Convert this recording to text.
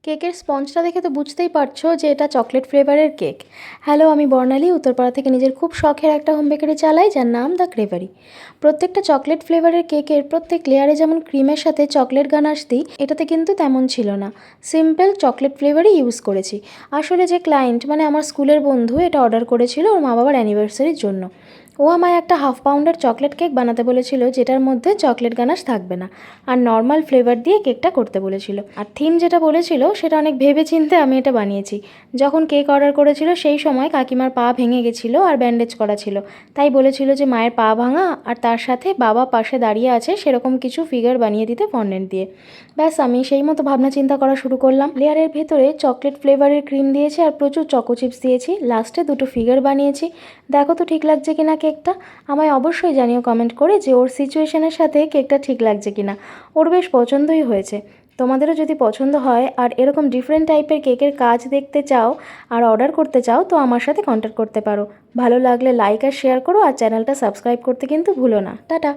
কেকের স্পঞ্জটা দেখে তো বুঝতেই পারছো যে এটা চকলেট ফ্লেভারের কেক। হ্যালো, আমি বর্ণালী উত্তরপাড়া থেকে নিজের খুব শখের একটা হোম বেকারি চালাই, যার নাম দ্য ক্রেভারি। প্রত্যেকটা চকলেট ফ্লেভারের কেকের প্রত্যেক লেয়ারে যেমন ক্রিমের সাথে চকলেট গানাশ দিই, এটাতে কিন্তু তেমন ছিল না। সিম্পল চকলেট ফ্লেভারই ইউজ করেছি। আসলে যে ক্লায়েন্ট, মানে আমার স্কুলের বন্ধু, এটা অর্ডার করেছিল ওর মা বাবার অ্যানিভার্সারির জন্য। ও আমায় একটা হাফ পাউন্ডের চকলেট কেক বানাতে বলেছিল, যেটার মধ্যে চকলেট গানাশ থাকবে না, আর নর্মাল ফ্লেভার দিয়ে কেকটা করতে বলেছিল। আর থিম যেটা বলেছিল সেটা অনেক ভেবে চিন্তে আমি এটা বানিয়েছি। যখন কেক অর্ডার করেছিল সেই সময় কাকিমার পা ভেঙে গেছিলো আর ব্যান্ডেজ করা ছিল, তাই বলেছিল যে মায়ের পা ভাঙা আর তার সাথে বাবা পাশে দাঁড়িয়ে আছে সেরকম কিছু ফিগার বানিয়ে দিতে ফন্ডেন্ট দিয়ে। ব্যাস, আমি সেই মতো ভাবনা চিন্তা করা শুরু করলাম। লেয়ারের ভেতরে চকলেট ফ্লেভারের ক্রিম দিয়েছি আর প্রচুর চকো চিপস দিয়েছি, লাস্টে দুটো ফিগার বানিয়েছি। দেখো তো ঠিক লাগছে কিনা কেকটা। আমায় অবশ্যই জানিও কমেন্ট করে যে ওর সিচুয়েশনের সাথে কেকটা ঠিক লাগছে কিনা। ওর বেশ পছন্দই হয়েছে। তোমাদেরও যদি পছন্দ হয় আর এরকম ডিফারেন্ট টাইপের কেকের কাজ দেখতে চাও আর অর্ডার করতে চাও, তো আমার সাথে কন্ট্যাক্ট করতে পারো। ভালো লাগলে লাইক আর শেয়ার করো, আর চ্যানেলটা সাবস্ক্রাইব করতে কিন্তু ভুলো না। টাটা।